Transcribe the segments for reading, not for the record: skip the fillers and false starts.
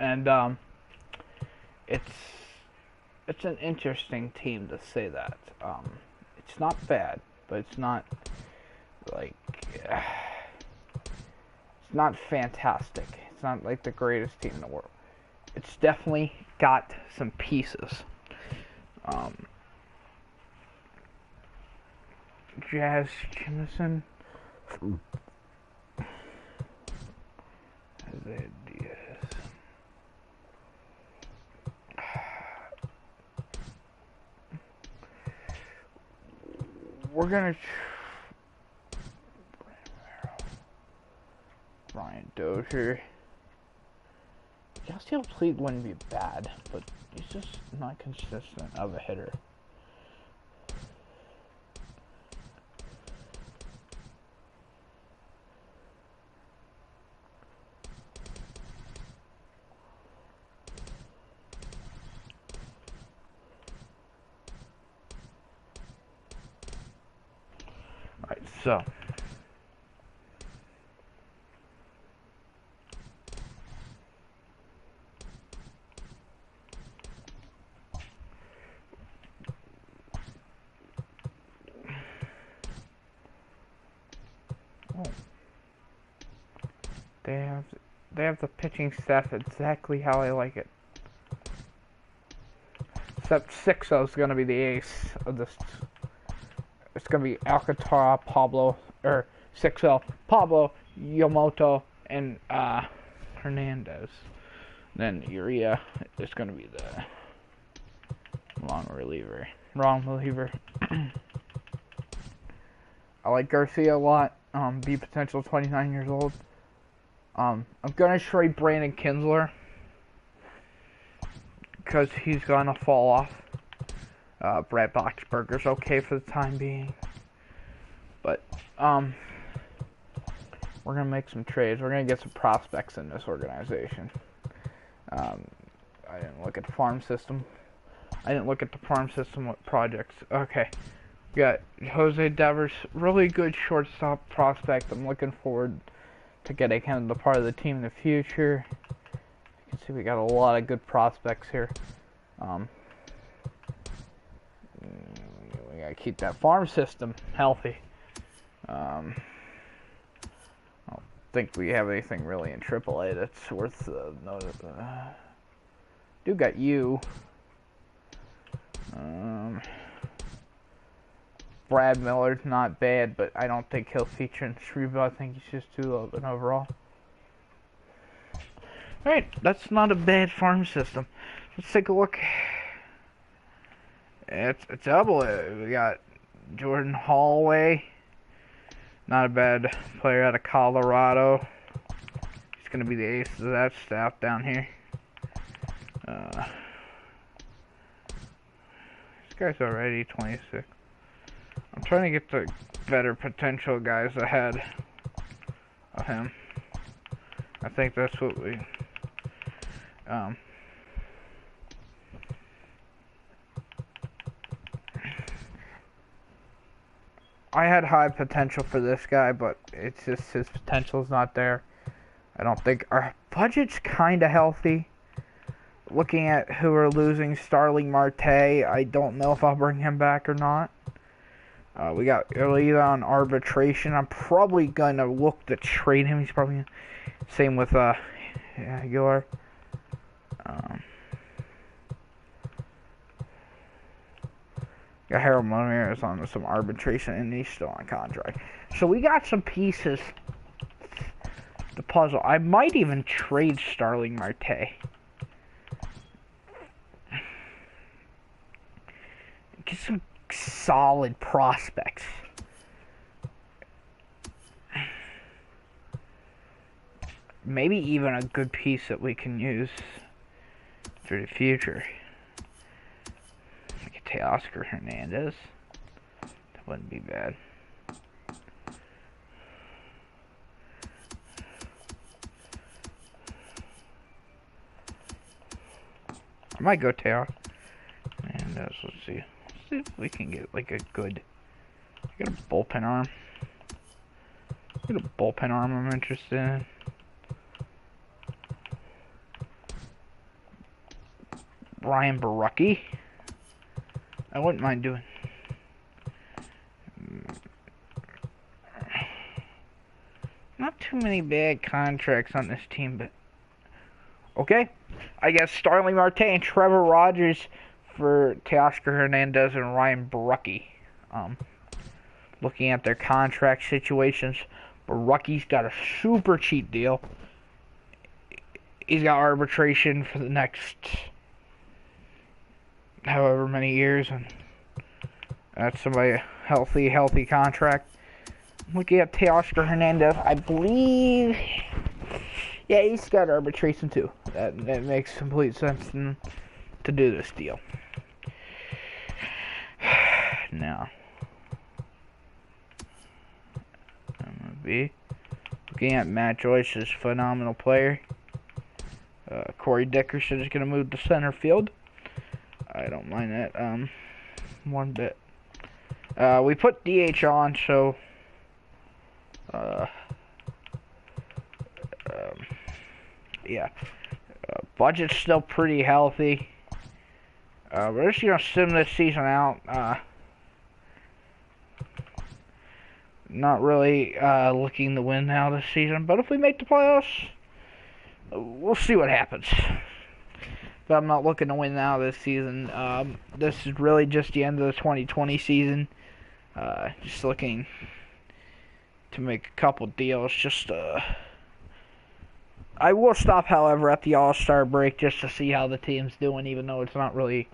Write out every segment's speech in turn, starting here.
and it's it's an interesting team to say that. It's not bad, but it's not like it's not fantastic. It's not like the greatest team in the world. It's definitely got some pieces. Um, Jazz Jimison. We're gonna Brian Dozier. Yasiel Puig wouldn't be bad, but he's just not consistent of a hitter. Alright, so they have the pitching staff exactly how I like it. Except Sixto is gonna be the ace of this. It's gonna be Alcantara, Pablo, or Sixto, Pablo, Yamamoto, and Hernandez. Then Uria is gonna be the wrong reliever. I like Garcia a lot. B potential, 29 years old. I'm gonna trade Brandon Kinsler because he's gonna fall off. Brad Boxberger's okay for the time being, but we're gonna make some trades. We're gonna get some prospects in this organization. I didn't look at the farm system. With projects. Okay, we got Jose Devers, really good shortstop prospect. I'm looking forward to getting him the part of the team in the future. You can see we got a lot of good prospects here. We gotta keep that farm system healthy. I don't think we have anything really in AAA that's worth notice. Do got you. Brad Miller's not bad, but I don't think he'll feature in Shriva. I think he's just too low of an overall. Alright, that's not a bad farm system. Let's take a look. It's double. We got Jordan Holloway. Not a bad player out of Colorado. He's going to be the ace of that staff down here. This guy's already 26. I'm trying to get the better potential guys ahead of him. I think that's what we... I had high potential for this guy, but it's just his potential's not there. I don't think our budget's kind of healthy. Looking at who we're losing, Starling Marte, I don't know if I'll bring him back or not. We got Elida on arbitration. I'm probably going to look to trade him. He's probably... Same with Aguilar. Got Harold Ramirez on some arbitration, and he's still on contract. So we got some pieces. The puzzle. I might even trade Starling Marte. Get some solid prospects. Maybe even a good piece that we can use for the future. We could take Oscar Hernandez. That wouldn't be bad. I might go Teo. And let's see. Let's see if we can get like a good. Get a bullpen arm. Get a bullpen arm I'm interested in. Ryan Barucki. I wouldn't mind doing. Not too many bad contracts on this team, but okay. I guess Starling Marte and Trevor Rogers for Teoscar Hernandez and Ryan Barucki. Looking at their contract situations, Barucki's got a super cheap deal. He's got arbitration for the next however many years, and that's a healthy contract. Looking at Teoscar Hernandez, I believe, yeah, he's got arbitration too. That makes complete sense to do this deal. Now, I'm gonna be looking at Matt Joyce's phenomenal player. Corey Dickerson is gonna move to center field. I don't mind that one bit. We put DH on, so yeah, budget's still pretty healthy. We're just gonna sim this season out. Not really looking to win now this season, but if we make the playoffs, we'll see what happens. But I'm not looking to win now this season. This is really just the end of the 2020 season. Just looking to make a couple deals. I will stop, however, at the All-Star break just to see how the team's doing, even though it's not really.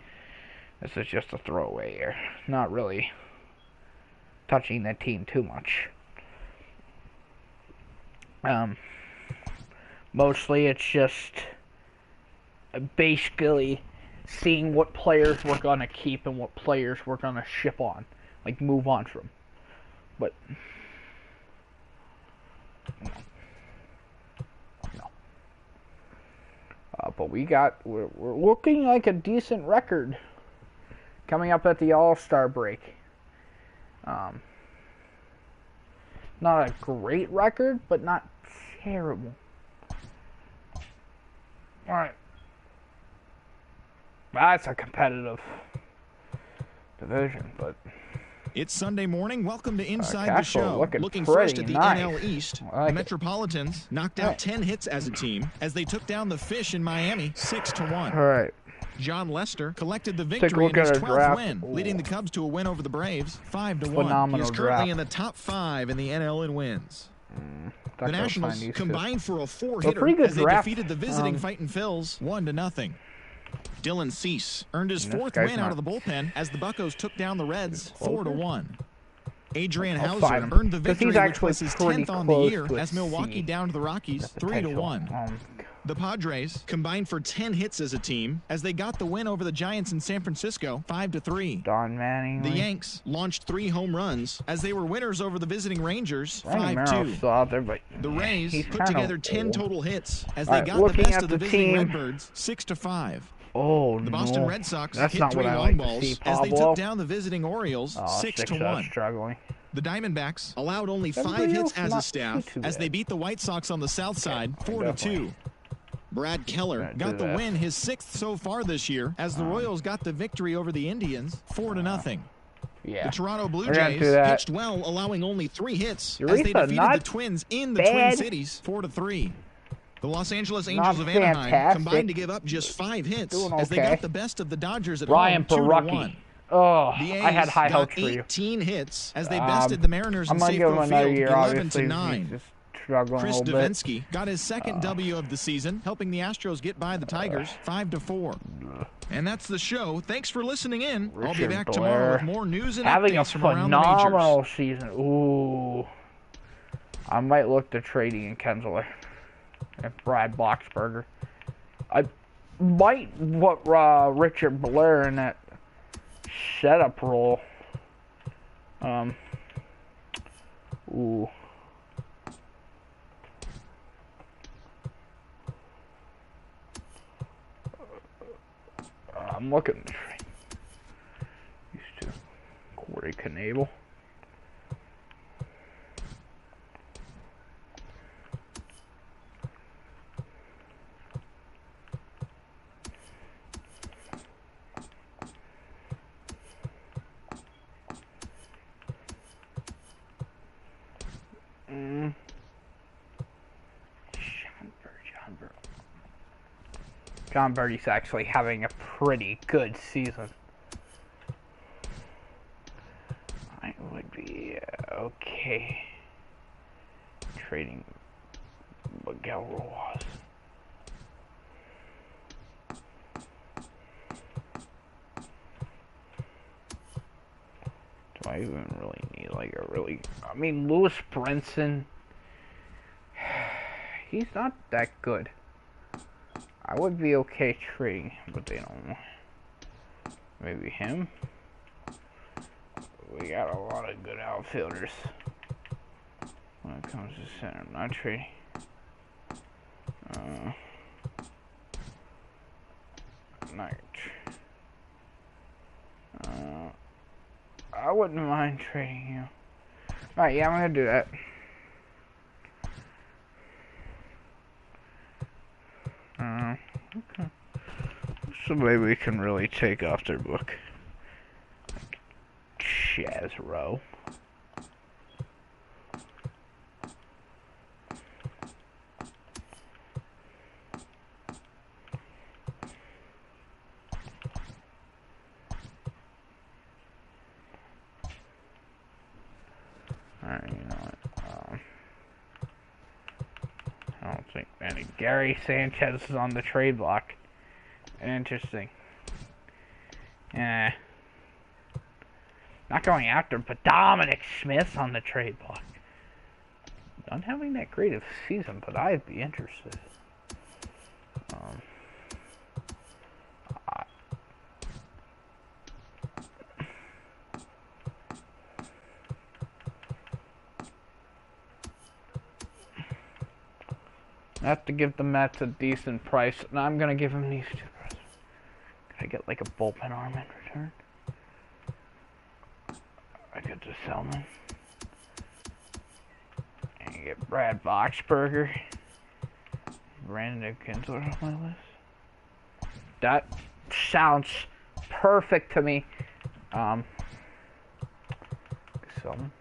This is just a throwaway here. Not really touching the team too much. Mostly it's just basically seeing what players we're going to keep and what players we're going to ship on. Like, move on from. But no. But we're looking like a decent record coming up at the All-Star break. Not a great record, but not terrible. Alright. That's a competitive division, but it's Sunday morning. Welcome to Inside the Show. Looking first at the NL East, the Metropolitans knocked out 10 hits as a team as they took down the Fish in Miami 6-1. All right. John Lester collected the victory in his 12th win, leading the Cubs to a win over the Braves 5-1. He is currently in the top 5 in the NL in wins. The Nationals combined for a 4-hitter as they defeated the visiting Fightin' Phils 1-0. Dylan Cease earned his 4th win out of the bullpen as the Buccos took down the Reds 4-1. Adrian Hauser earned the victory, which was his 10th on the year as Milwaukee downed the Rockies 3-1. The Padres combined for 10 hits as a team as they got the win over the Giants in San Francisco 5-3. Don Manning. The Yanks launched 3 home runs as they were winners over the visiting Rangers 5-2. The Rays put together 10 total hits as they got the best of the visiting Redbirds 6-5. Oh, the Boston Red Sox hit 3 long balls as they took down the visiting Orioles 6-1. The Diamondbacks allowed only 5 hits as a staff as they beat the White Sox on the south side 4-2. Brad Keller got the win, his 6th so far this year, as the Royals got the victory over the Indians 4-0. The Toronto Blue Jays pitched well, allowing only 3 hits as they defeated the Twins in the Twin Cities 4-3. The Los Angeles Angels of Anaheim combined to give up just 5 hits as they got the best of the Dodgers at home 2-1. Oh, the A's I had high hopes for you. 18 hits as they bested the Mariners in Safeco Field 11-9. Chris Davinsky got his 2nd W of the season, helping the Astros get by the Tigers 5-4. And that's the show. Thanks for listening in. I'll be back tomorrow with more news and updates from around the majors. Having a phenomenal season. Ooh. I might look to trading in Kinsler and Brad Boxberger. I might put Richard Blair in that setup role. Ooh. I'm looking. Used to Corey Knebel. John Birdie's actually having a pretty good season. I would be okay trading Miguel Rojas. Do I even really need like a really... I mean, Lewis Brinson, he's not that good. I would be okay trading him, but they don't. Maybe him. We got a lot of good outfielders when it comes to center. I'm not trading. I wouldn't mind trading you. Alright, yeah, I'm gonna do that. Okay. Somebody we can really take off their book. Chaz Rowe. Alright, you know what? I don't think any. Gary Sanchez is on the trade block. Interesting. Not going after, but Dominic Smith's on the trade block. Not having that great of a season, but I'd be interested. I have to give the Mets a decent price. No, I'm gonna give him these two. Can I get like a bullpen arm in return? I get the Selman. And you get Brad Boxberger. Brandon Kinsler on my list. That sounds perfect to me. Selman.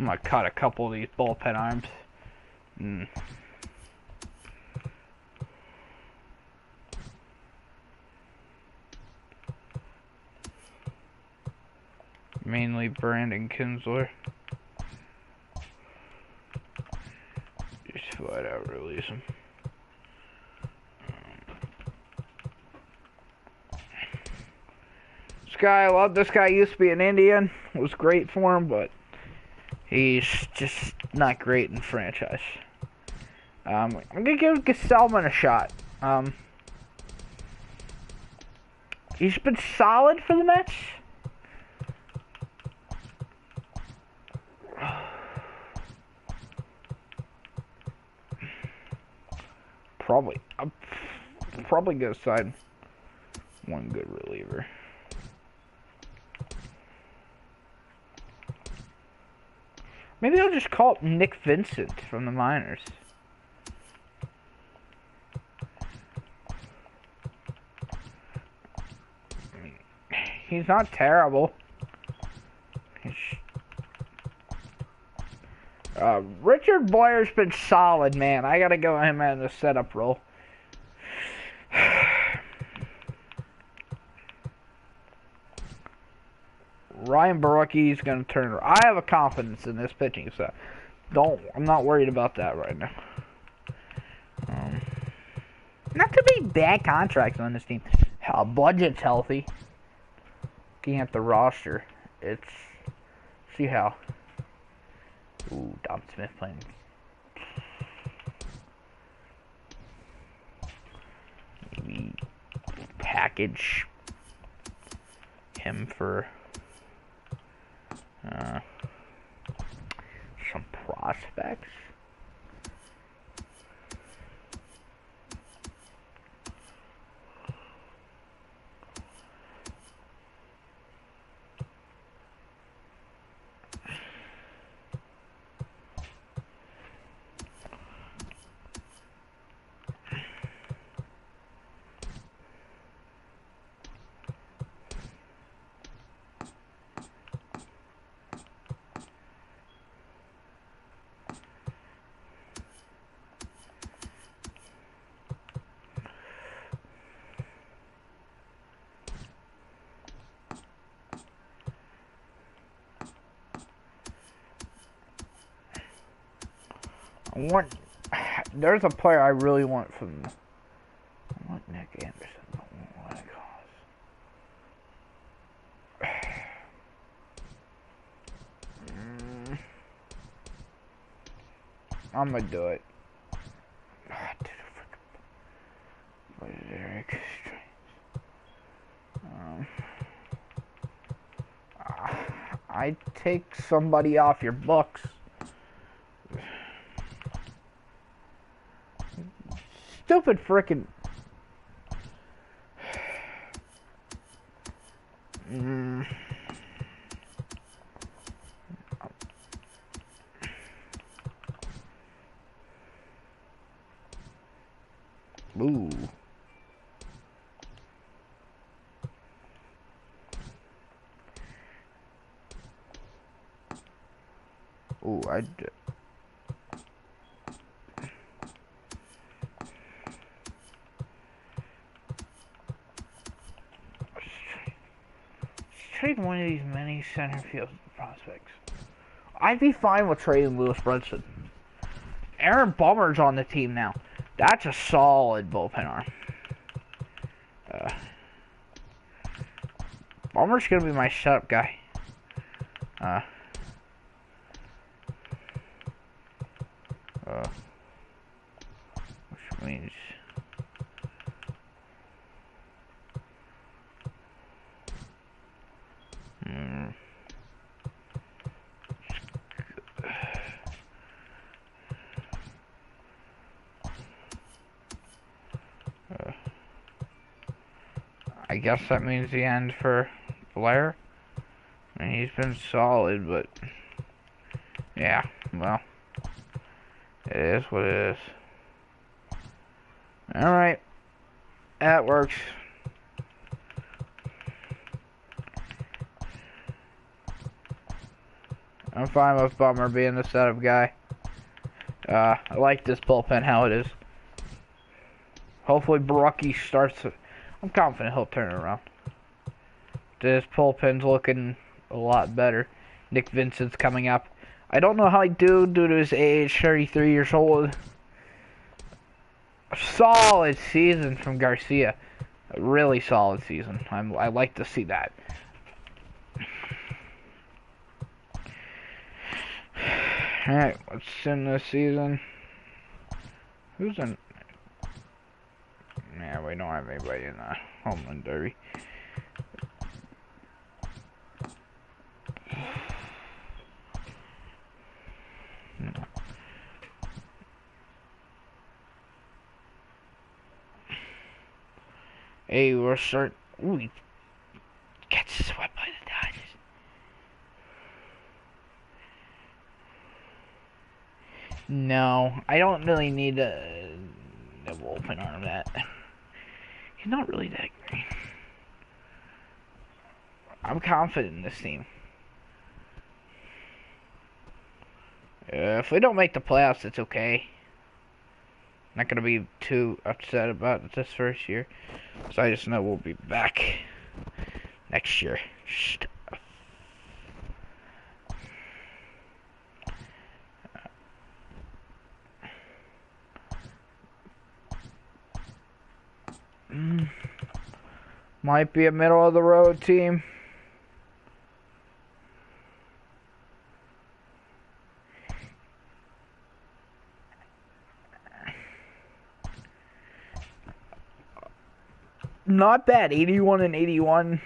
I'm gonna cut a couple of these bullpen arms. Mainly Brandon Kinsler. Just flat out release him. This guy, I love this guy. Used to be an Indian. It was great for him, but he's just not great in franchise. I'm gonna give Gesellman a shot. He's been solid for the Mets. I'm probably gonna sign one good reliever. Maybe I'll just call it Nick Vincent from the minors. I mean, he's not terrible. Richard Blair's been solid, man. I gotta go him in the setup role. Ryan Barucki's gonna turn. I have a confidence in this pitching, so I'm not worried about that right now. Not too many bad contracts on this team. Budget's healthy. Looking at the roster, see how. Ooh, Dom Smith playing. Maybe package him for some prospects. There's a player I really want from. I want Nick Anderson. I'm gonna do it. What is Eric? I take somebody off your books. Stupid frickin'. Ooh. Ooh, I did. Trade one of these many center field prospects. I'd be fine with trading Lewis Brinson. Aaron Bummer's on the team now. That's a solid bullpen arm. Bummer's gonna be my setup guy. Which means I guess that means the end for Blair. I mean, he's been solid, but yeah, well, it is what it is. Alright, that works. I'm fine with Bummer being the setup guy. I like this bullpen how it is. Hopefully Barucki starts. I'm confident he'll turn it around. This bullpen's looking a lot better. Nick Vincent's coming up. I don't know how he due to his age, 33 years old. A solid season from Garcia. A really solid season. I like to see that. Alright, what's in this season? Who's in? Yeah, we don't have anybody in the home run derby. Hey, we're starting. Ooh, he gets swept by the Dodgers. No, I don't really need a bullpen arm that. He's not really that great. I'm confident in this team. If we don't make the playoffs, it's okay. Not gonna be too upset about this first year. So I just know we'll be back next year. Might be a middle of the road team. Not bad, 81 and 81.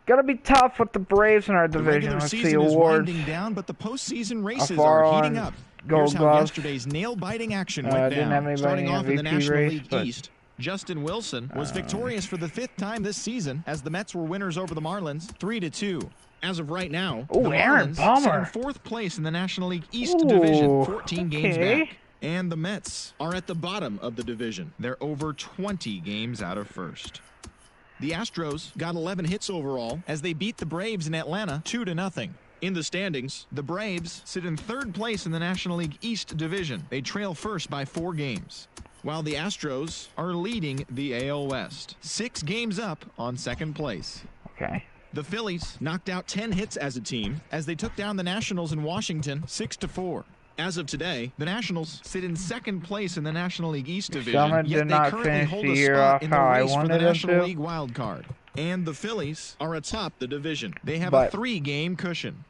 Gotta be tough with the Braves in our division. Let's see awards. Winding down, but the postseason races are heating up. Here's how yesterday's nail-biting action went down. Starting off in the National League East, Justin Wilson was victorious for the 5th time this season as the Mets were winners over the Marlins, 3-2. As of right now, the Marlins sit in 4th place in the National League East division, 14 games back. And the Mets are at the bottom of the division. They're over 20 games out of first. The Astros got 11 hits overall as they beat the Braves in Atlanta 2-0. In the standings, the Braves sit in 3rd place in the National League East division. They trail first by 4 games, while the Astros are leading the AL West, 6 games up on 2nd place. Okay. The Phillies knocked out 10 hits as a team as they took down the Nationals in Washington 6-4. As of today, the Nationals sit in second place in the National League East Division, Someone yet did they not currently finish hold the a year spot off in the how I race for the wanted them National to. League wild card. And the Phillies are atop the division. They have But a 3-game cushion.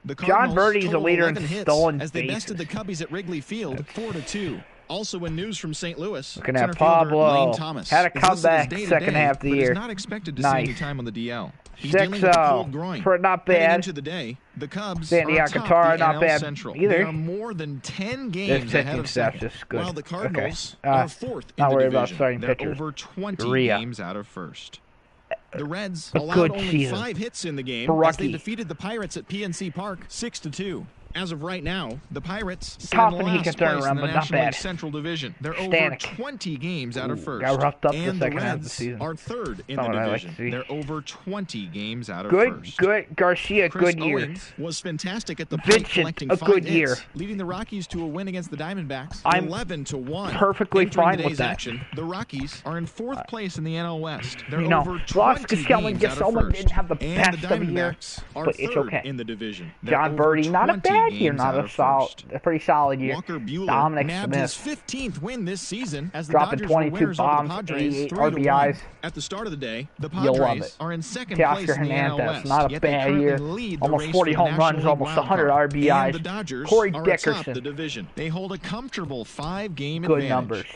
The John Cardinals Birdie's a total leader 11 in hits stolen as they bases. bested the Cubbies at Wrigley Field 4-2. Also in news from St. Louis, Looking center at fielder Pablo. Lane Thomas Had a is listed as comeback day-to-day, second half of the but year. is not expected to Nice. see any time on the DL. He's dealing with a 6-0. cold groin. For not Heading bad. into the day, the Cubs Sandy are atop Alcantara, the not NL bad Central. either. They are more than 10 This games ahead pitching of staff's second, just good. while the Cardinals Okay. are fourth in not the worried about division. starting They're pitchers. over 20 Rhea. games out of first. The Reds A allowed good only season 5 hits in the game for as they Rocky. defeated the Pirates at PNC Park 6-2. As of right now, the Pirates sit in Confident he last can turn place around, in the but not National League bad. Central Division. They're Stanek. over 20 games out of first. Got roughed up the and second the half of the Reds season. are third in Not the what I like division. to see. They're over 20 games out of Good, first. good. Garcia, Chris good year. Owings was fantastic at the plate, Vincent, collecting a 5 good hits, year. leading the Rockies to a win against the Diamondbacks, I'm 11-1. perfectly Entering fine with today's that. action, the Rockies are in 4th place in the NL West. They're You know, over Ross 20 Gesellman games out of first. didn't have the And best the of a year, Diamondbacks are but it's third okay. in the division. They're John over Birdie, not a 20 bad year, games not out a of solid, first. a pretty solid year. Walker Buehler Dominic nabbed his Smith 15th win this season as the dropping Dodgers were 22 winners over bombs, the Padres 88 3-1. RBIs. At the start of the day, the You'll love Padres it. are in second Teoscar place in the NL Hernandez, West, not a yet they bad currently year. lead the Almost race 40 for the home National runs, League almost wild 100 card. RBIs. And the Dodgers Corey are Dickerson. atop the division. They hold a comfortable 5-game Good advantage. numbers.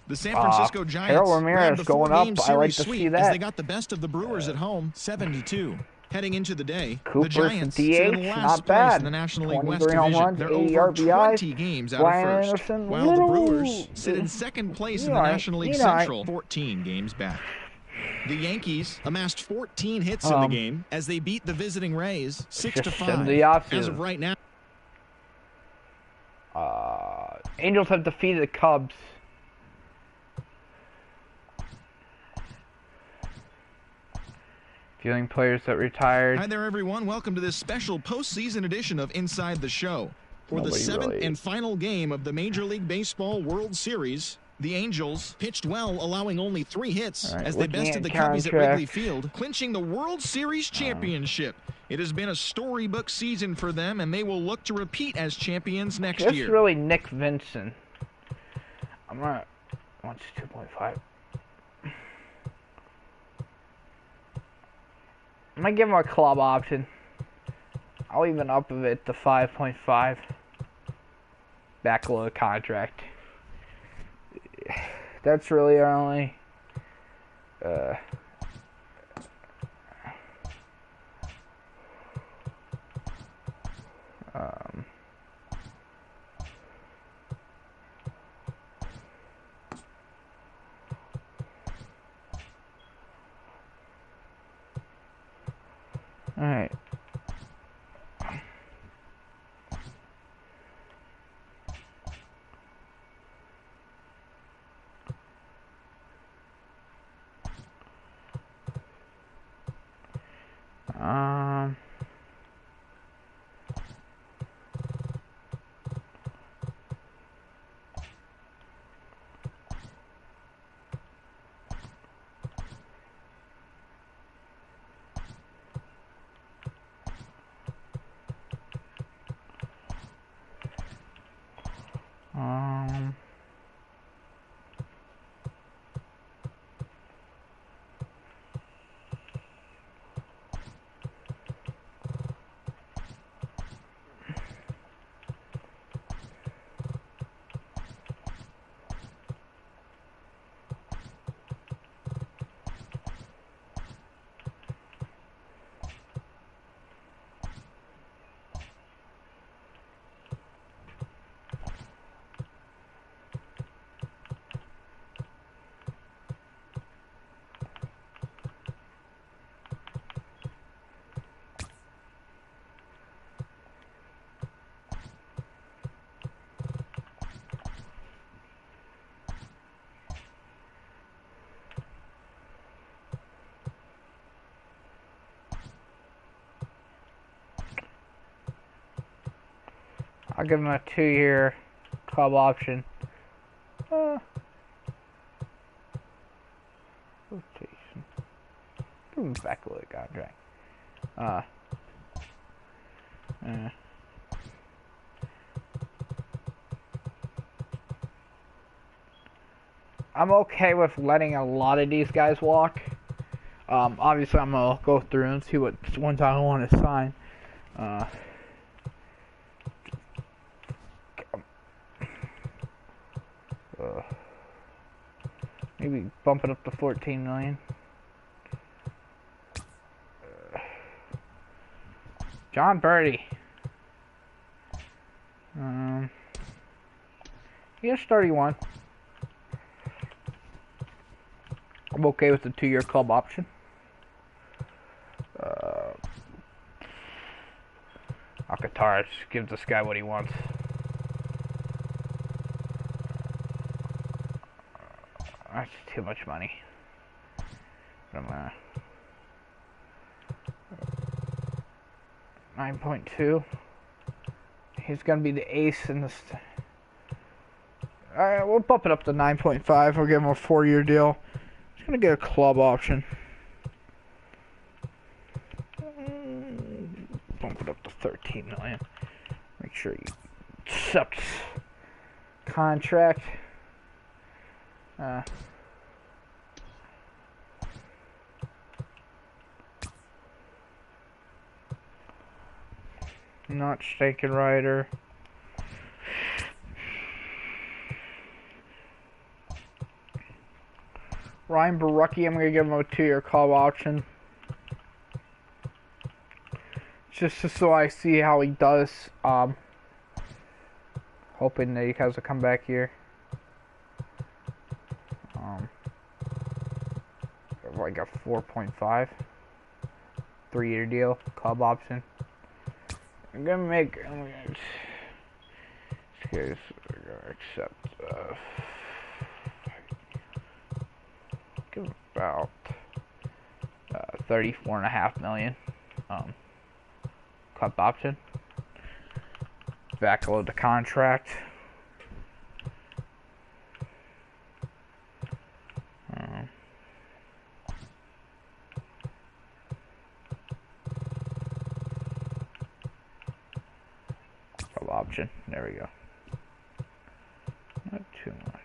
The San Francisco Giants Harold Ramirez grabbed the going 4-game up. I like series to sweep see as that. they got the best of the Brewers at home, 7-2. Heading into the day, Cooper the Giants DH, sit in last not place bad. in the National League West 23 home Division. runs, They're 80 over RBIs. 20 games out Brian of first, Anderson, while the Brewers sit in second place in the right, National League right. Central, 14 games back. The Yankees amassed 14 hits in the game as they beat the visiting Rays 6-5. As of right now, Angels have defeated the Cubs. Feeling players that retired. Hi there, everyone. Welcome to this special postseason edition of Inside the Show. For the 7th and final game of the Major League Baseball World Series, the Angels pitched well, allowing only 3 hits as they bested the Cubbies at Wrigley Field, clinching the World Series championship. It has been a storybook season for them, and they will look to repeat as champions next year. Just really Nick Vincent. I'm gonna. What's 2.5? I might give him a club option. I'll even up of it to 5.5. Backload contract. That's really our only. All right. I'll give him a 2-year club option. Rotation. Give him back a little contract. I'm okay with letting a lot of these guys walk. Obviously, I'm gonna go through and see what ones I want to sign. Maybe bump it up to 14 million. John Birdie. Here's 31. I'm okay with the 2-year club option. Alcantara, just give this guy what he wants. That's too much money. I'm gonna 9.2. He's gonna be the ace in this. Alright, we'll bump it up to 9.5. We'll give him a 4-year deal. He's gonna get a club option. Bump it up to 13 million. Make sure he accepts contract. Not Staken Rider. Ryan Barucki, I'm going to give him a 2-year club option. Just so I see how he does. Hoping that he has a comeback here. Like a 4.5. 3-year deal. Club option. I'm gonna accept give about 34.5 million club option. Backload the contract. Option. There we go. Not too much.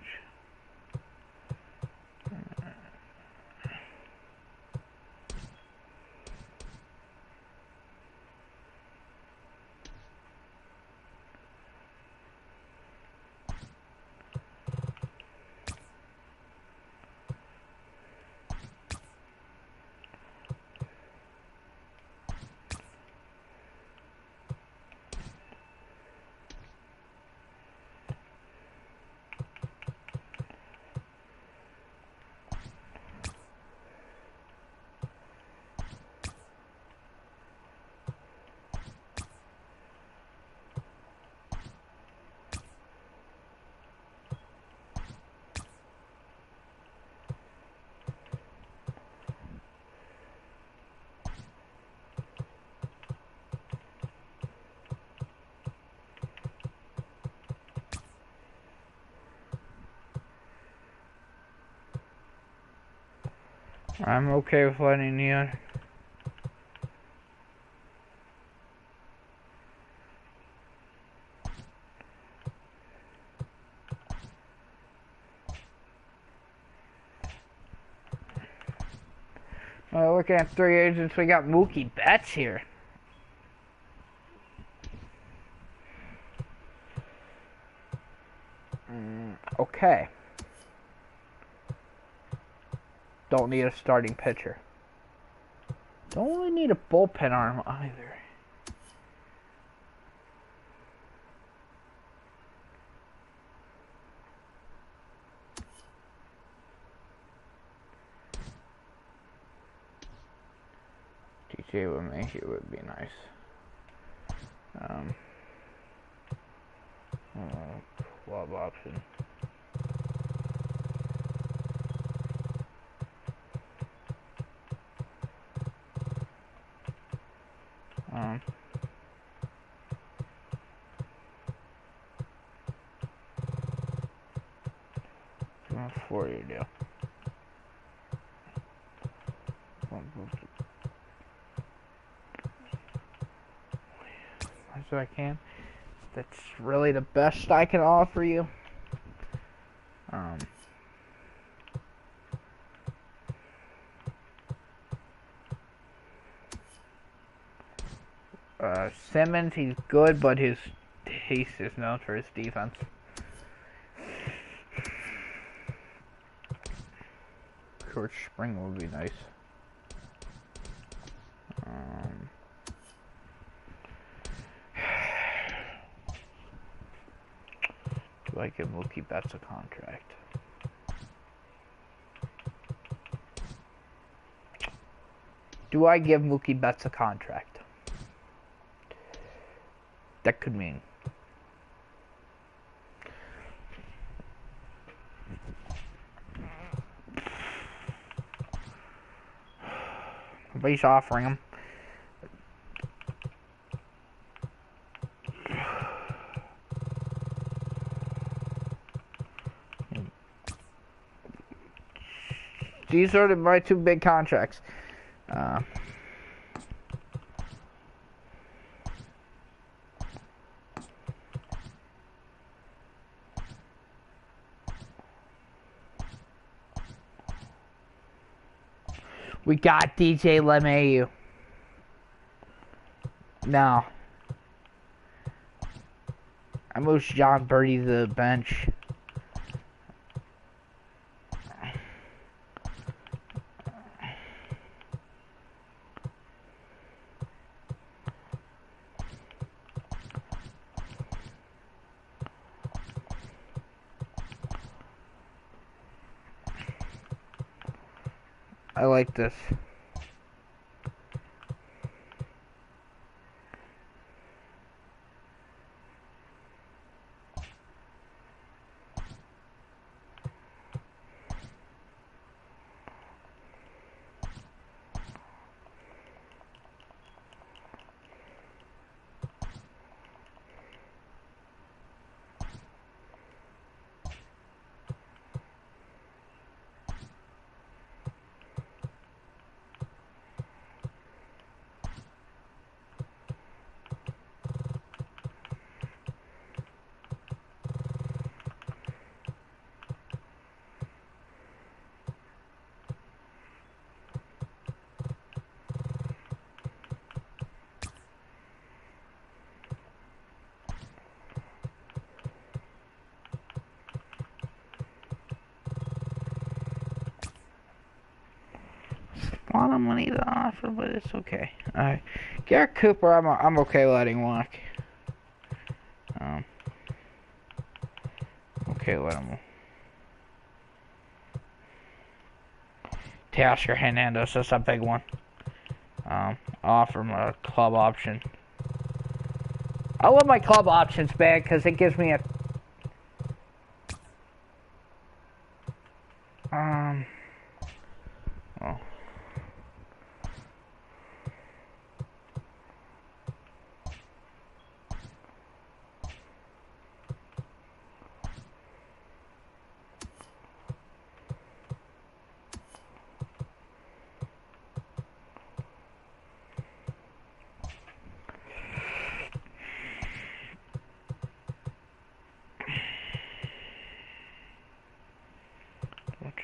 I'm okay with letting you. Looking at 3 agents, we got Mookie Betts here. Okay. Don't need a starting pitcher. Don't really need a bullpen arm either. TJ would make it would be nice. Club option. A 4-year deal. As I can. That's really the best I can offer you. Simmons, he's good, but he's just known for his defense. George Spring would be nice. Do I give Mookie Betts a contract? Do I give Mookie Betts a contract? That could mean nobody's offering him. These are my two big contracts. We got DJ LeMahieu. Now, I moved John Birdie to the bench. I like this. A lot of money to offer, but it's okay. Garrett Cooper, I'm okay letting walk. Okay, let him. Teoscar Hernandez, that's a big one. Offer him a club option. I love my club options bag because it gives me a well.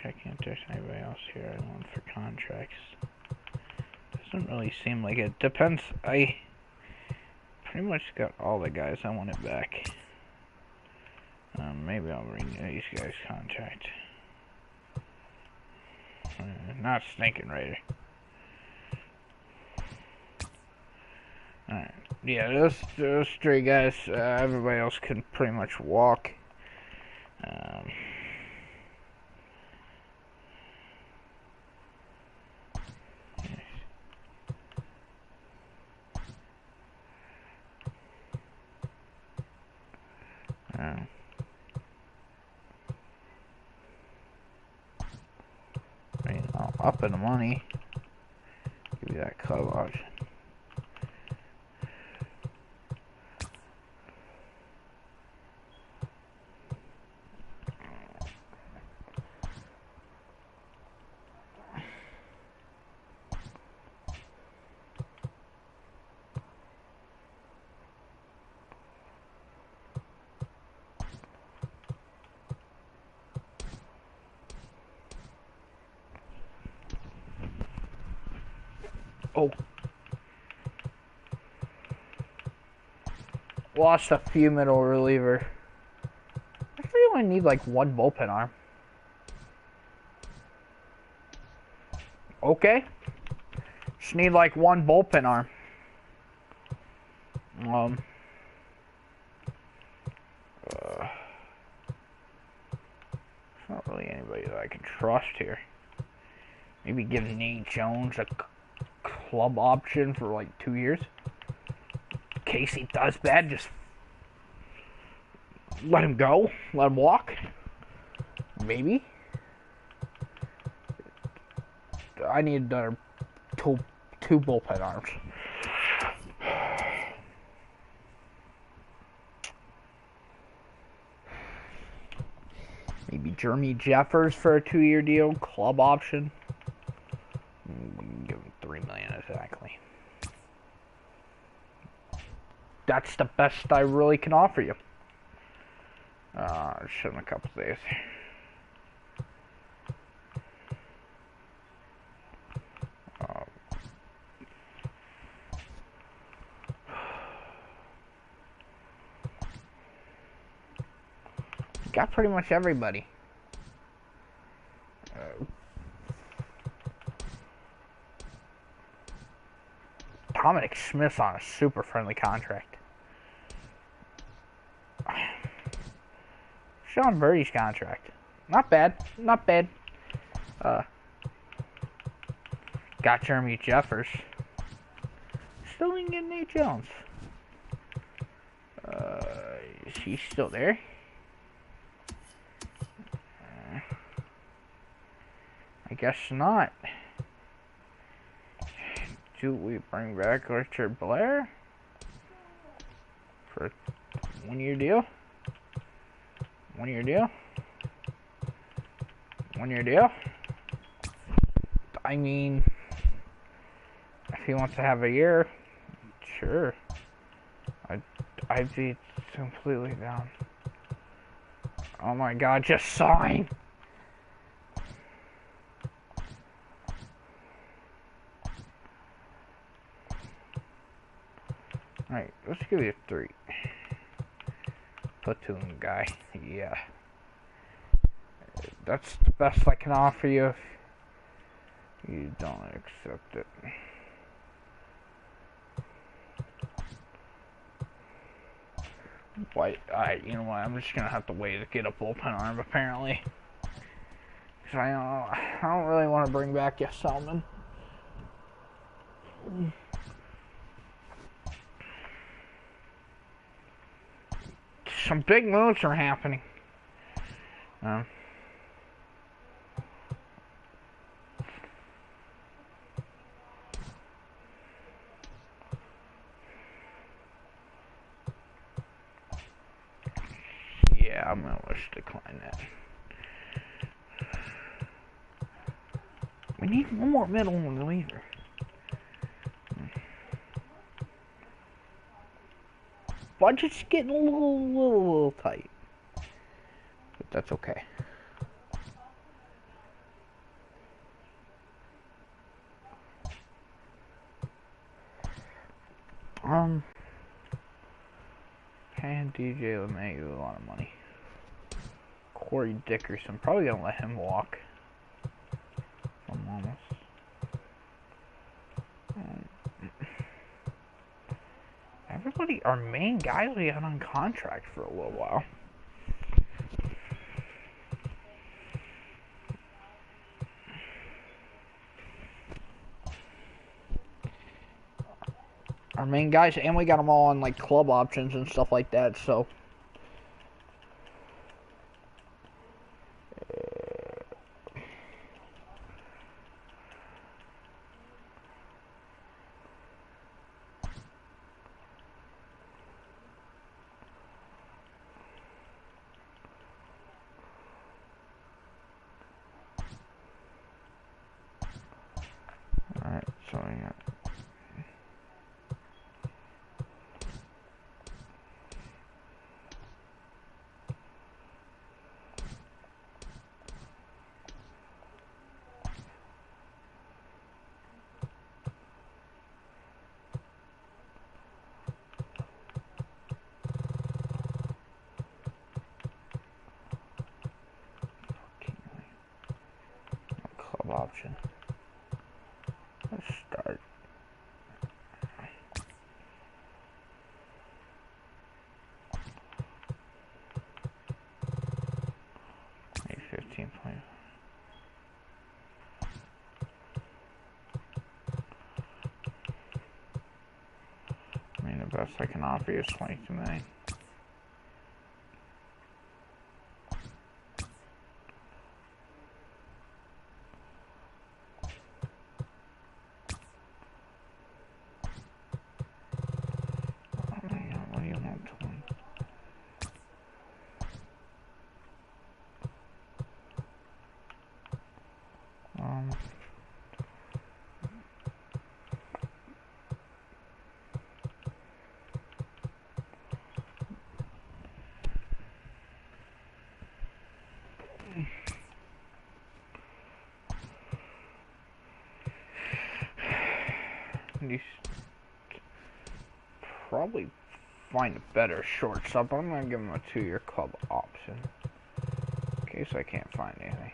Checking if there's anybody else here I want for contracts. Doesn't really seem like it. Depends. I pretty much got all the guys I wanted back. Maybe I'll renew these guys' contract. Not Stinking Raider. Alright. Yeah, those three guys, everybody else can pretty much walk. I'll up in the money. Give you that club option. Oh. lost a few middle reliever. Actually, only need like one bullpen arm. Okay. Just need like one bullpen arm. There's not really anybody that I can trust here. Maybe give Nate Jones a club option for like 2 years. In case he does bad, just let him go. Let him walk. Maybe. I need another two bullpen arms. Maybe Jeremy Jeffers for a 2-year deal, club option. We can give him $3 million exactly. That's the best I really can offer you. Shut in a couple days. Got pretty much everybody. Dominic Smith's on a super friendly contract. Sean Birdie's contract. Not bad. Not bad. Got Jeremy Jeffers. Still didn't get Nate Jones. Is he still there? I guess not. Do we bring back Richard Blair for a 1-year deal? 1-year deal? 1-year deal? I mean, if he wants to have a year, sure. I'd be completely down. Oh my God, just sign! Alright, let's give you a 3. Platoon guy, yeah. That's the best I can offer you if you don't accept it. But, you know what, I'm just gonna have to wait to get a bullpen arm, apparently. Because I don't really want to bring back Selman. Some big moves are happening. Yeah, I'm gonna wish to decline that. We need one more middle reliever. Budget's getting a little tight, but that's okay. Paying DJ LeMahieu a lot of money. Corey Dickerson, probably gonna let him walk. I'm honest. Everybody, our main guys, we had on contract for a little while. Our main guys, and we got them all on like club options and stuff like that, so. Alright, so I got. best I can offer you is $22 million. What do you want? You probably find a better shortstop. I'm gonna give him a 2-year club option in case I can't find anything.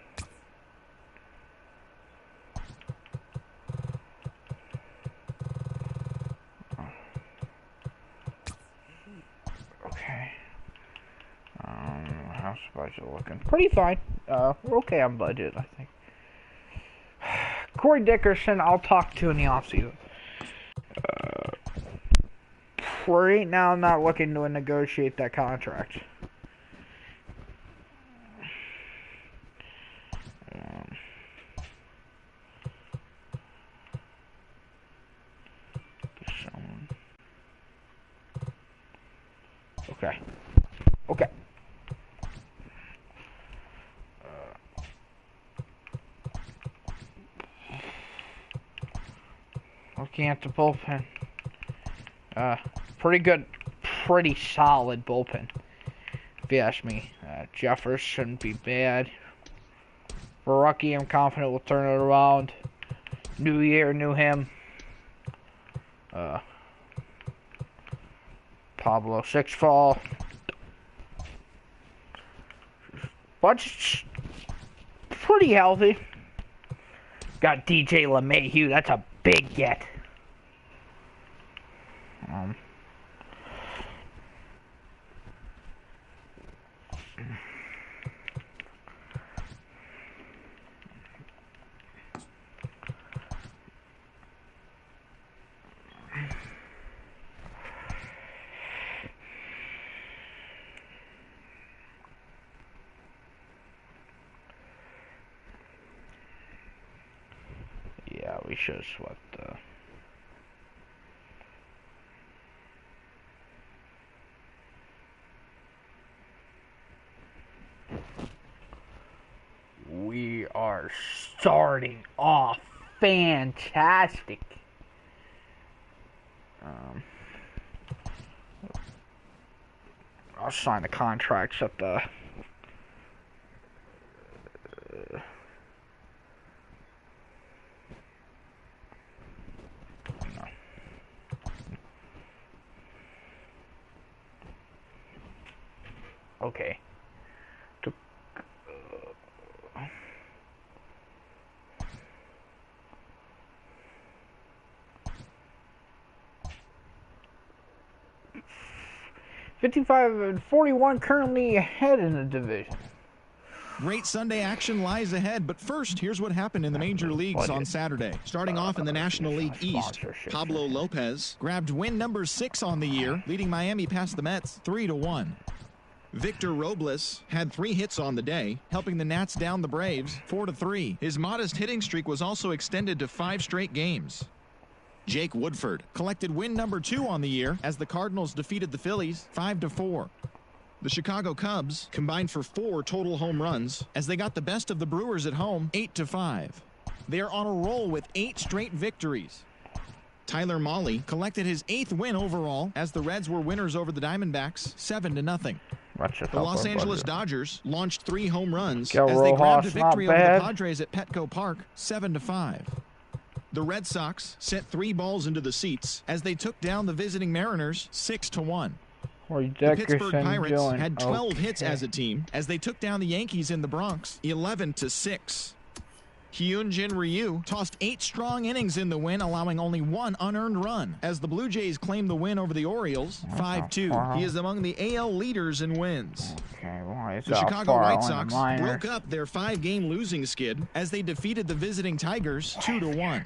Okay. How's the budget looking? Pretty fine. We're okay on budget, I think. Corey Dickerson, I'll talk to in the offseason. Right now, I'm not looking to negotiate that contract. Okay. Okay. Looking at the bullpen. Pretty good, pretty solid bullpen, if you ask me. Jeffers shouldn't be bad. For Rocky, I'm confident we'll turn it around. New year, new him. Pablo Sixfall. Budget's pretty healthy. Got DJ LeMahieu. That's a big get. Yeah, we should have swept the... We are starting off fantastic. I'll sign the contracts at the... Okay. $55-41 currently ahead in the division. Great Sunday action lies ahead, but first, here's what happened in the major leagues on Saturday. Starting off in the National League East, Pablo Lopez grabbed win number 6 on the year, leading Miami past the Mets 3-1. Victor Robles had 3 hits on the day, helping the Nats down the Braves 4-3. His modest hitting streak was also extended to 5 straight games. Jake Woodford collected win number 2 on the year as the Cardinals defeated the Phillies 5-4. The Chicago Cubs combined for 4 total home runs as they got the best of the Brewers at home 8-5. They are on a roll with 8 straight victories. Tyler Mahle collected his 8th win overall as the Reds were winners over the Diamondbacks 7-0. The Los Angeles Dodgers launched 3 home runs as they grabbed a victory over the Padres at Petco Park 7-5. The Red Sox sent 3 balls into the seats as they took down the visiting Mariners 6-1. The Pittsburgh Pirates had 12 hits as a team as they took down the Yankees in the Bronx 11-6. Hyunjin Ryu tossed 8 strong innings in the win, allowing only 1 unearned run, as the Blue Jays claimed the win over the Orioles 5-2. He is among the AL leaders in wins. Okay, well, the Chicago White Sox broke up their 5-game losing skid as they defeated the visiting Tigers 2-1.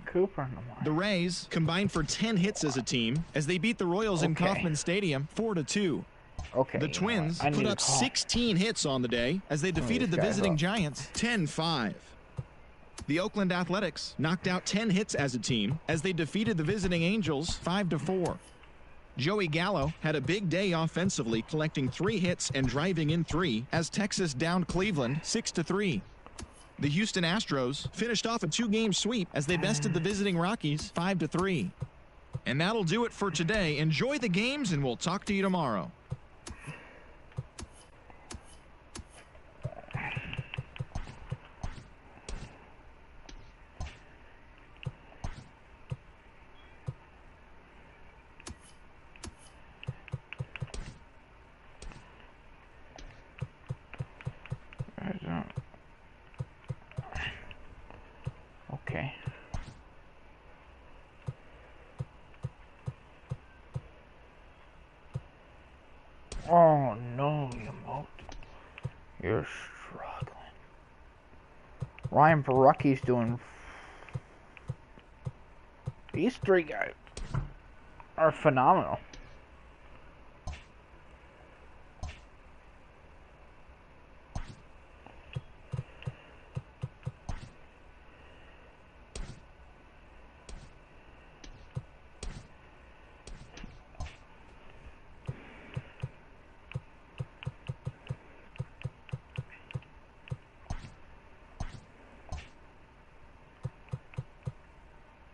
The Rays combined for 10 hits as a team as they beat the Royals in Kauffman Stadium 4-2. The Twins put up 16 hits on the day as they defeated the visiting Giants 10-5. The Oakland Athletics knocked out 10 hits as a team as they defeated the visiting Angels 5-4. Joey Gallo had a big day offensively, collecting 3 hits and driving in 3 as Texas downed Cleveland 6-3. The Houston Astros finished off a 2-game sweep as they bested the visiting Rockies 5-3. And that'll do it for today. Enjoy the games, and we'll talk to you tomorrow. Okay. Oh no, you moat. You're struggling. Ryan Barucki's doing. These 3 guys are phenomenal.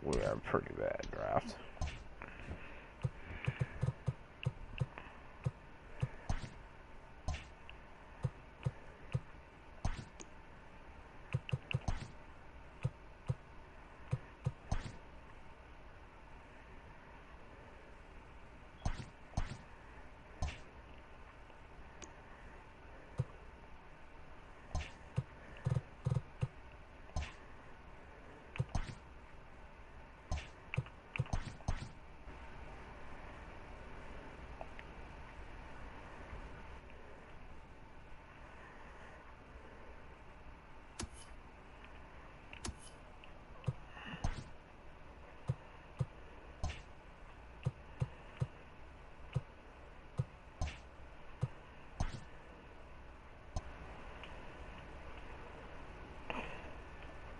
We are pretty bad draft.